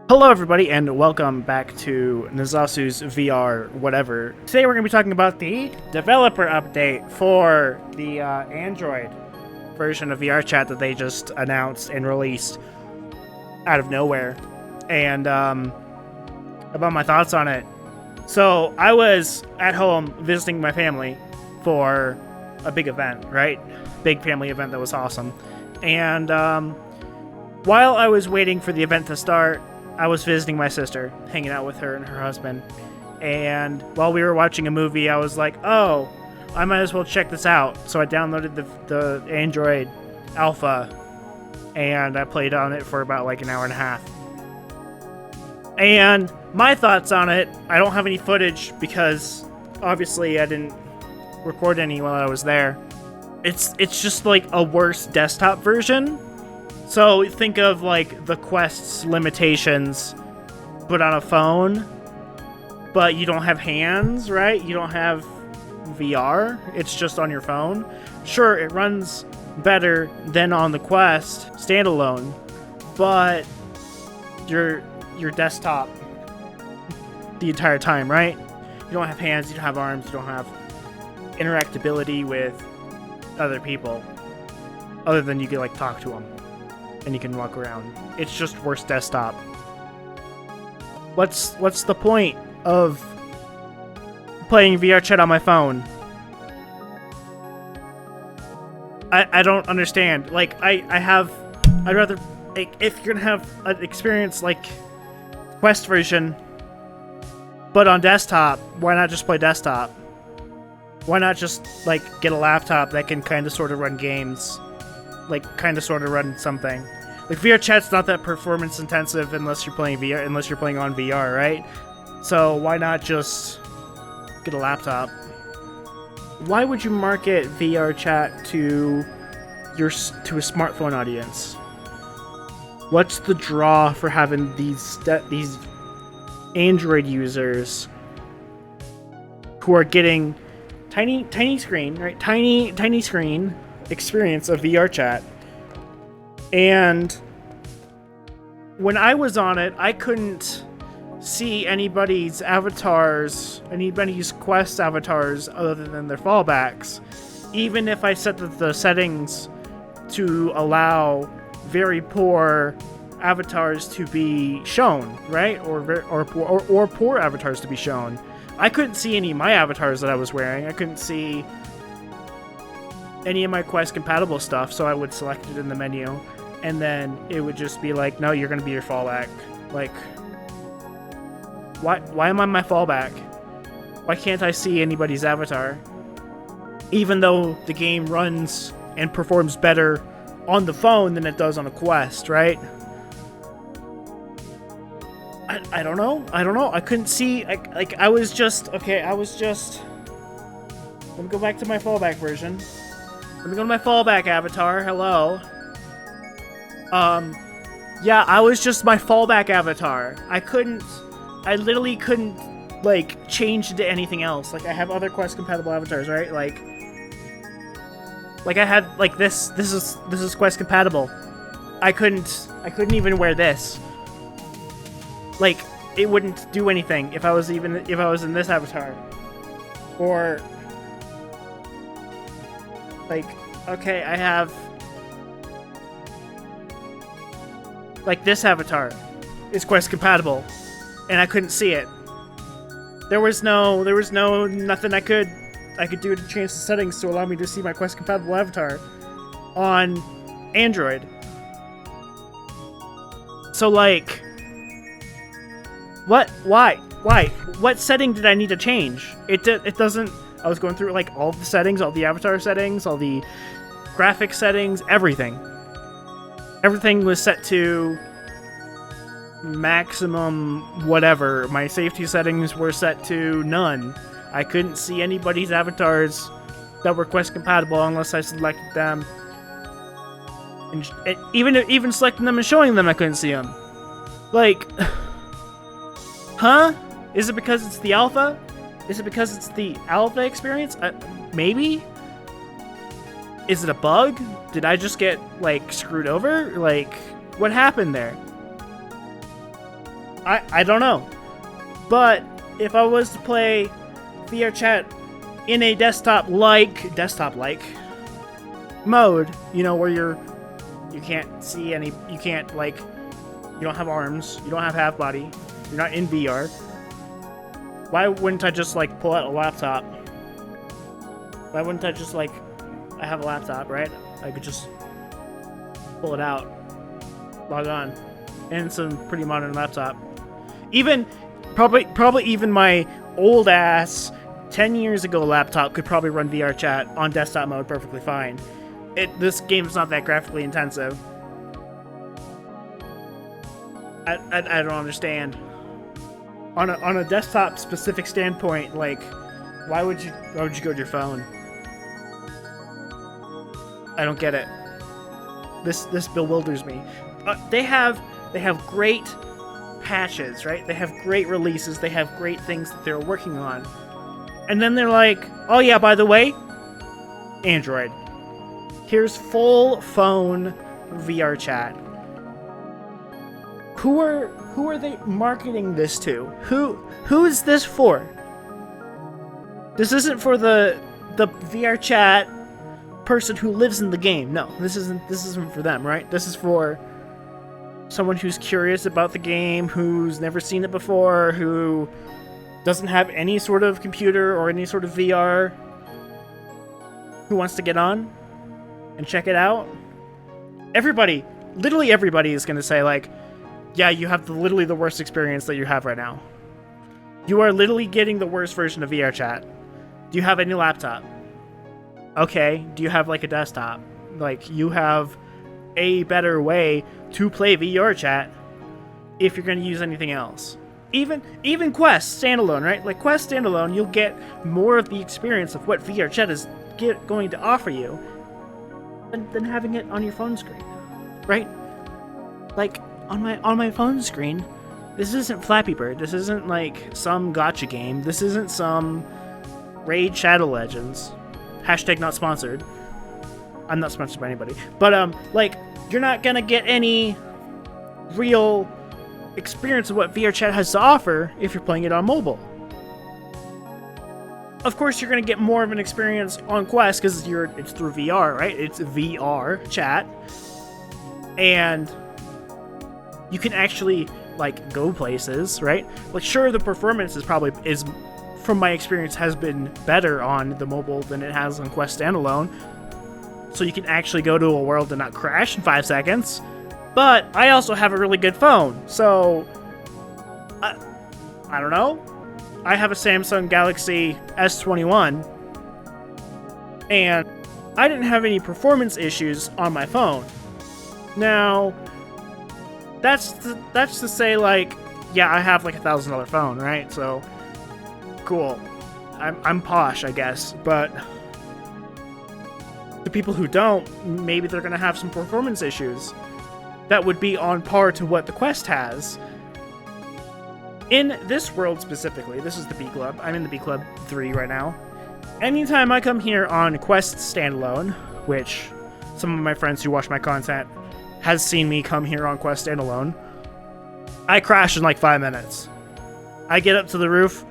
Hello everybody and welcome back to Nazasu's VR whatever. Today we're going to be talking about the developer update for the Android version of VRChat that they just announced and released out of nowhere, and about my thoughts on it. So I was at home visiting my family for a big event, right? Big family event that was awesome. And while I was waiting for the event to start, I was visiting my sister, hanging out with her and her husband, and while we were watching a movie, I was like, oh, I might as well check this out. So I downloaded the Android alpha, and I played on it for about like an hour and a half. And my thoughts on it, I don't have any footage because obviously I didn't record any while I was there. It's just like a worse desktop version. So think of like the Quest's limitations, but on a phone, but you don't have hands, right? You don't have VR, it's just on your phone. Sure, it runs better than on the Quest standalone, but your desktop the entire time, right? You don't have hands, you don't have arms, you don't have interactability with other people, other than you can like talk to them. And you can walk around. It's just worse desktop. What's the point of playing VRChat on my phone? I don't understand. Like I'd rather, like, if you're gonna have an experience like Quest version, but on desktop, why not just play desktop? Why not just like get a laptop that can kind of sort of run games? Like kind of sort of run something. Like VRChat's not that performance intensive unless you're playing on VR, right? So why not just get a laptop? Why would you market VRChat to a smartphone audience? What's the draw for having these Android users who are getting tiny screen, right? Tiny screen experience of VRChat. And when I was on it, I couldn't see anybody's Quest avatars other than their fallbacks, even if I set the settings to allow very poor avatars to be shown, right? Or poor avatars to be shown. I couldn't see any of my avatars that I was wearing. I couldn't see any of my Quest compatible stuff, so I would select it in the menu, and then it would just be like, no, you're gonna be your fallback. Like, why am I my fallback? Why can't I see anybody's avatar? Even though the game runs and performs better on the phone than it does on a Quest, right? I don't know. I couldn't see, I was just, let me go back to my fallback version. Let me go to my fallback avatar. Hello. Yeah, I was just my fallback avatar. I literally couldn't, like, change to anything else. Like, I have other Quest compatible avatars, right? Like I had, like, this is Quest compatible. I couldn't even wear this. Like, it wouldn't do anything if I was in this avatar. Or, like, okay, I have, like, this avatar is Quest compatible, and I couldn't see it. There was nothing I could do to change the settings to allow me to see my Quest compatible avatar on Android. So, like, why? What setting did I need to change? It doesn't. I was going through, like, all the settings, all the avatar settings, all the graphic settings, everything. Everything was set to maximum whatever. My safety settings were set to none. I couldn't see anybody's avatars that were Quest compatible unless I selected them. And even selecting them and showing them, I couldn't see them. Like, huh? Is it because it's the alpha? Is it because it's the alpha experience? Maybe? Is it a bug? Did I just get, like, screwed over? Like, what happened there? I don't know. But if I was to play VRChat in a desktop-like mode, you know, where you can't see any, you can't, like, you don't have arms, you don't have half body, you're not in VR, why wouldn't I just, like, pull out a laptop? Why wouldn't I just, like, I have a laptop, right? I could just pull it out, log on, and it's a pretty modern laptop. Even, probably even my old ass 10 years ago laptop could probably run VRChat on desktop mode perfectly fine. This game's not that graphically intensive. I don't understand. On a desktop specific standpoint, like, why would you go to your phone? I don't get it. This bewilders me. They have great patches, right? They have great releases. They have great things that they're working on. And then they're like, oh yeah, by the way, Android. Here's full phone VRChat. Who are they marketing this to? Who is this for? This isn't for the VRChat person who lives in the game. No, this isn't for them, right? This is for someone who's curious about the game, who's never seen it before, who doesn't have any sort of computer or any sort of VR, who wants to get on and check it out. Everybody, literally everybody is going to say, like, yeah, you have literally the worst experience that you have right now. You are literally getting the worst version of VRChat. Do you have any laptop? Okay, do you have, like, a desktop? Like, you have a better way to play VRChat if you're going to use anything else. Even Quest standalone, right? Like, Quest standalone, you'll get more of the experience of what VRChat is going to offer you than having it on your phone screen, right? Like, on my phone screen, this isn't Flappy Bird. This isn't, like, some gacha game. This isn't some Raid Shadow Legends. Hashtag not sponsored. I'm not sponsored by anybody. But, like, you're not gonna get any real experience of what VRChat has to offer if you're playing it on mobile. Of course, you're gonna get more of an experience on Quest because it's through VR, right? It's VRChat, and you can actually, like, go places, right? Like, sure, the performance is from my experience, has been better on the mobile than it has on Quest standalone. So you can actually go to a world and not crash in 5 seconds. But I also have a really good phone, so I don't know. I have a Samsung Galaxy S21, and I didn't have any performance issues on my phone. Now, that's to say, like, yeah, I have, like, $1,000 phone, right? So, cool. I'm posh, I guess, but the people who don't, maybe they're gonna have some performance issues that would be on par to what the Quest has. In this world specifically, this is the B Club. I'm in the B Club 3 right now. Anytime I come here on Quest standalone, which some of my friends who watch my content has seen me come here on Quest standalone, I crash in like 5 minutes. I get up to the roof,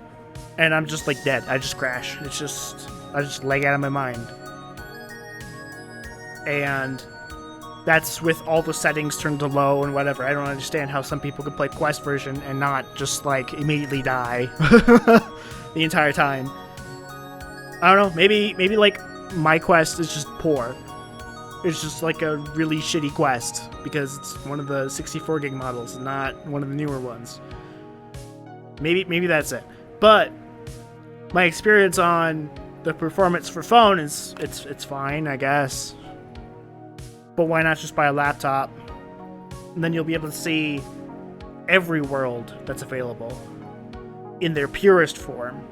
and I'm just like dead. I just crash. I just lag out of my mind. And that's with all the settings turned to low and whatever. I don't understand how some people could play Quest version and not just, like, immediately die the entire time. I don't know. Maybe like my Quest is just poor. It's just like a really shitty Quest because it's one of the 64 gig models and not one of the newer ones. Maybe that's it. But my experience on the performance for phone is it's fine, I guess. But why not just buy a laptop? And then you'll be able to see every world that's available in their purest form.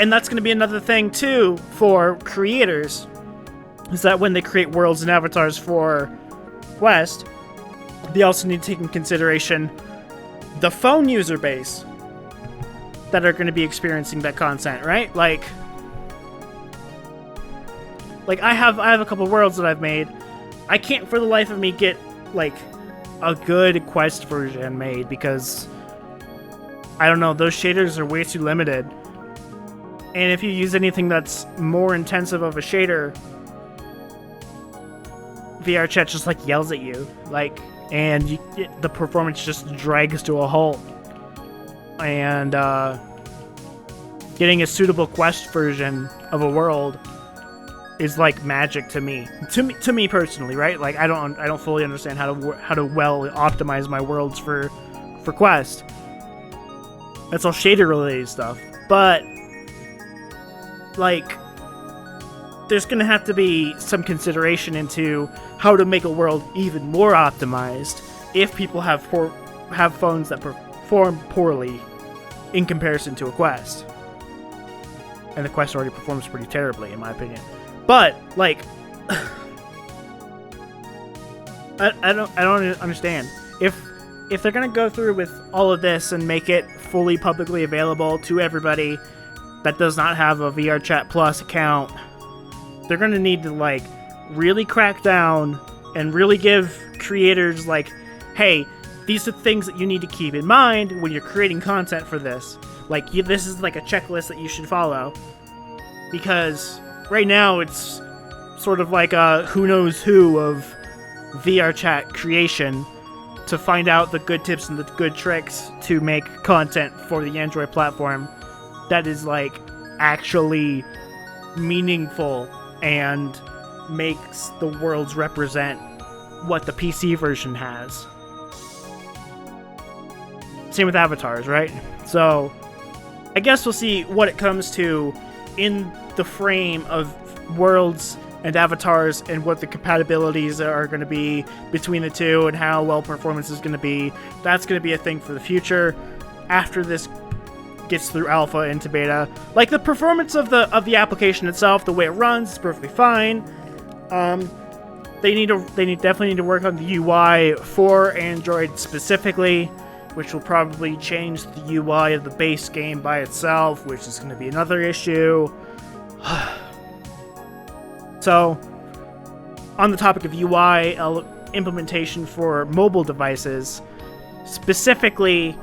And that's going to be another thing, too, for creators, is that when they create worlds and avatars for Quest, they also need to take into consideration the phone user base that are going to be experiencing that content, right? Like I have a couple worlds that I've made. I can't for the life of me get, like, a good Quest version made because I don't know, those shaders are way too limited. And if you use anything that's more intensive of a shader, VRChat just like yells at you, like, and the performance just drags to a halt. And getting a suitable Quest version of a world is like magic to me. To me personally, right? Like I don't fully understand how to well optimize my worlds for Quest. That's all shader related stuff, but like there's gonna have to be some consideration into how to make a world even more optimized if people have phones that perform poorly in comparison to a Quest. And the Quest already performs pretty terribly, in my opinion. But like, I don't understand if they're gonna go through with all of this and make it fully publicly available to everybody that does not have a VRChat Plus account. They're gonna need to like really crack down and really give creators like, hey, these are things that you need to keep in mind when you're creating content for this. Like, this is like a checklist that you should follow. Because right now it's sort of like a who knows who of VRChat creation to find out the good tips and the good tricks to make content for the Android platform that is like actually meaningful and makes the worlds represent what the PC version has. Same with avatars, right? So I guess we'll see what it comes to in the frame of worlds and avatars and what the compatibilities are going to be between the two and how well performance is going to be. That's going to be a thing for the future after this gets through alpha into beta. Like the performance of the application itself, the way it runs is perfectly fine. They definitely need to work on the UI for Android specifically, which will probably change the UI of the base game by itself, which is going to be another issue. So, on the topic of UI implementation for mobile devices, specifically,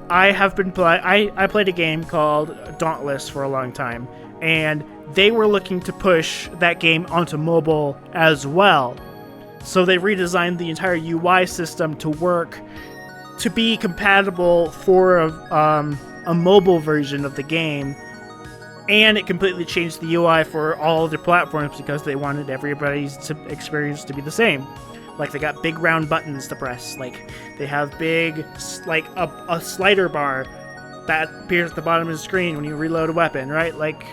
I played a game called Dauntless for a long time, and they were looking to push that game onto mobile as well. So they redesigned the entire UI system to work to be compatible for a mobile version of the game, and it completely changed the UI for all other platforms because they wanted everybody's experience to be the same. Like, they got big round buttons to press. Like, they have big, like, a slider bar that appears at the bottom of the screen when you reload a weapon, right? Like,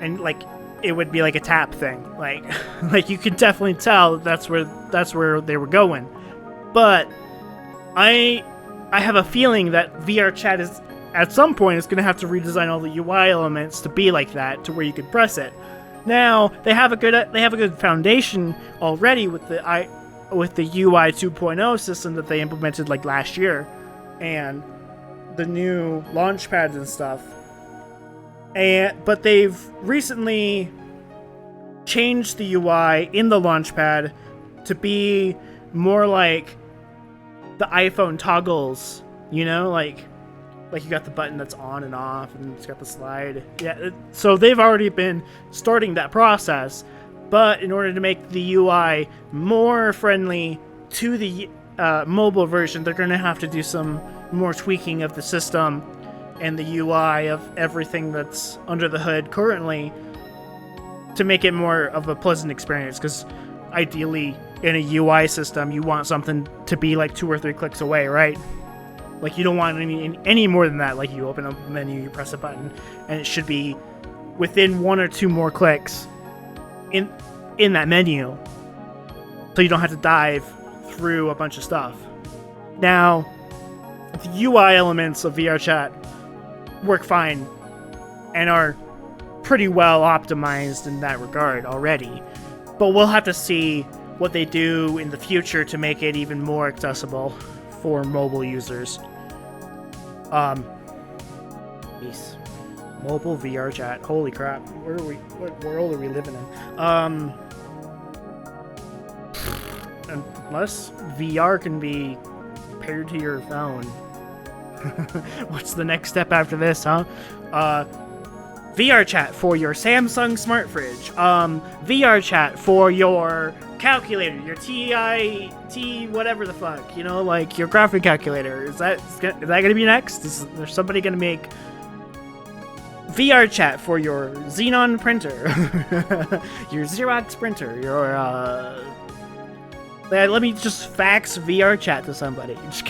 and, like, it would be like a tap thing. Like, like you can definitely tell that's where they were going. But I have a feeling that VRChat is, at some point, is going to have to redesign all the UI elements to be like that, to where you can press it. Now they have a good foundation already with the UI 2.0 system that they implemented like last year, and the new launch pads and stuff. But they've recently changed the UI in the launch pad to be more like the iPhone toggles, you know, like you got the button that's on and off, and it's got the slide. Yeah, so they've already been starting that process, but in order to make the UI more friendly to the mobile version, they're going to have to do some more tweaking of the system and the UI of everything that's under the hood currently to make it more of a pleasant experience, because ideally in a UI system you want something to be like 2 or 3 clicks away, right? Like, you don't want any more than that. Like, you open up a menu, you press a button, and it should be within 1 or 2 more clicks in that menu, so you don't have to dive through a bunch of stuff. Now, the UI elements of VRChat work fine and are pretty well optimized in that regard already, but we'll have to see what they do in the future to make it even more accessible for mobile users. Jeez. Mobile VRChat. Holy crap. What world are we living in? Unless VR can be paired to your phone, What's the next step after this, huh? VRChat for your Samsung smart fridge. VRChat for your calculator, your TI whatever the fuck, you know, like your graphic calculator. Is that gonna be next? Is there somebody gonna make VRChat for your Xenon printer, your Xerox printer, your let me just fax VRChat to somebody. Just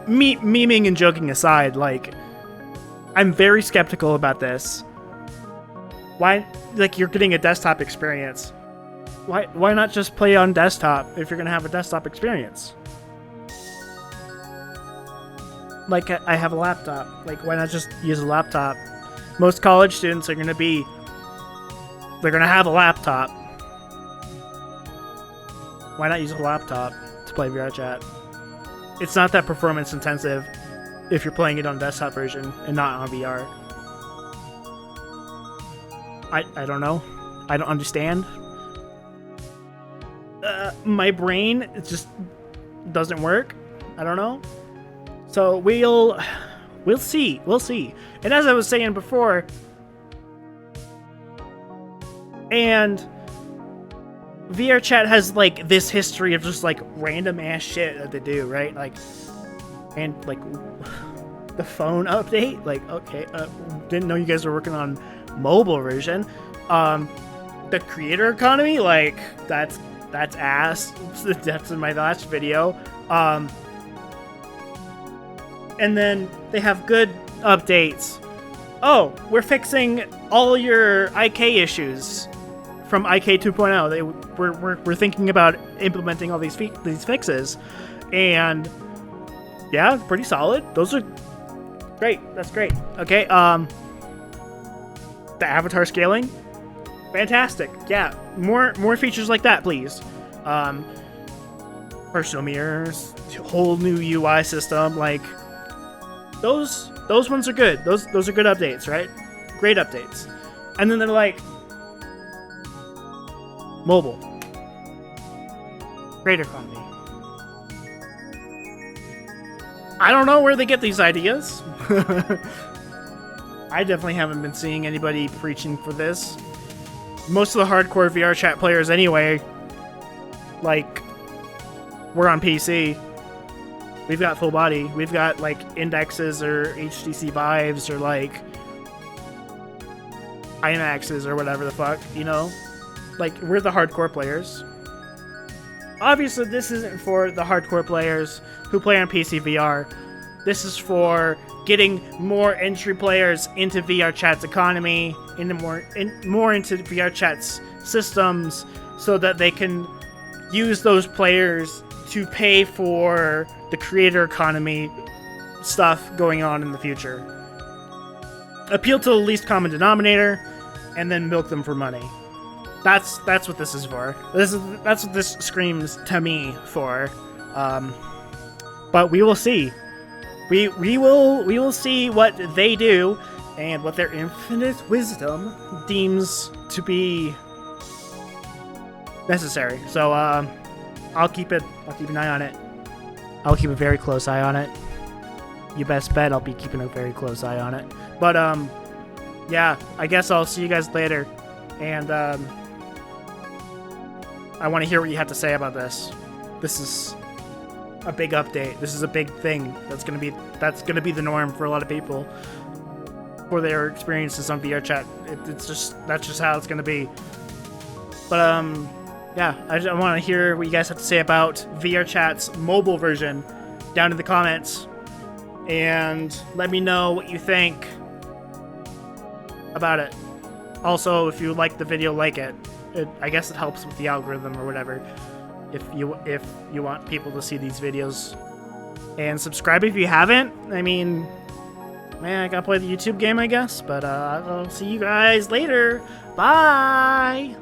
memeing and joking aside, like, I'm very skeptical about this. Why, like, you're getting a desktop experience. Why not just play on desktop if you're gonna have a desktop experience? Like, I have a laptop. Like, why not just use a laptop? Most college students are gonna have a laptop. Why not use a laptop to play VRChat? It's not that performance intensive if you're playing it on desktop version and not on VR. I don't know. I don't understand. My brain, it just doesn't work. I don't know. So we'll see. We'll see. And as I was saying before, and VRChat has like this history of just like random ass shit that they do, right? Like, and like the phone update, like, okay, didn't know you guys were working on mobile version. The creator economy, like, that's ass. That's in my last video. And then they have good updates. Oh, we're fixing all your IK issues from IK 2.0. We're thinking about implementing all these fixes, and yeah, pretty solid. Those are great. That's great. Okay. The avatar scaling, fantastic. Yeah, more features like that, please. Personal mirrors, whole new UI system, like those ones are good. Those are good updates, right? Great updates. And then they're like, mobile, great economy. I don't know where they get these ideas. I definitely haven't been seeing anybody preaching for this. Most of the hardcore VRChat players anyway, like, we're on PC. We've got full body. We've got like indexes or HTC Vives or like IMAXs or whatever the fuck, you know? Like, we're the hardcore players. Obviously, this isn't for the hardcore players who play on PC VR. This is for getting more entry players into VRChat's economy, more into VRChat's systems, so that they can use those players to pay for the creator economy stuff going on in the future. Appeal to the least common denominator, and then milk them for money. That's what this is for. That's what this screams to me for. But we will see. We will see what they do and what their infinite wisdom deems to be necessary. So I'll keep an eye on it. I'll keep a very close eye on it. You best bet I'll be keeping a very close eye on it. But yeah, I guess I'll see you guys later. And I want to hear what you have to say about this. This is a big update. This is a big thing. That's gonna be the norm for a lot of people for their experiences on VRChat. That's just how it's gonna be. But yeah, I want to hear what you guys have to say about VRChat's mobile version down in the comments, and let me know what you think about it. Also, if you like the video, like it. I guess it helps with the algorithm or whatever. If you want people to see these videos, and subscribe if you haven't. I mean, man, I gotta play the YouTube game, I guess. But I'll see you guys later. Bye.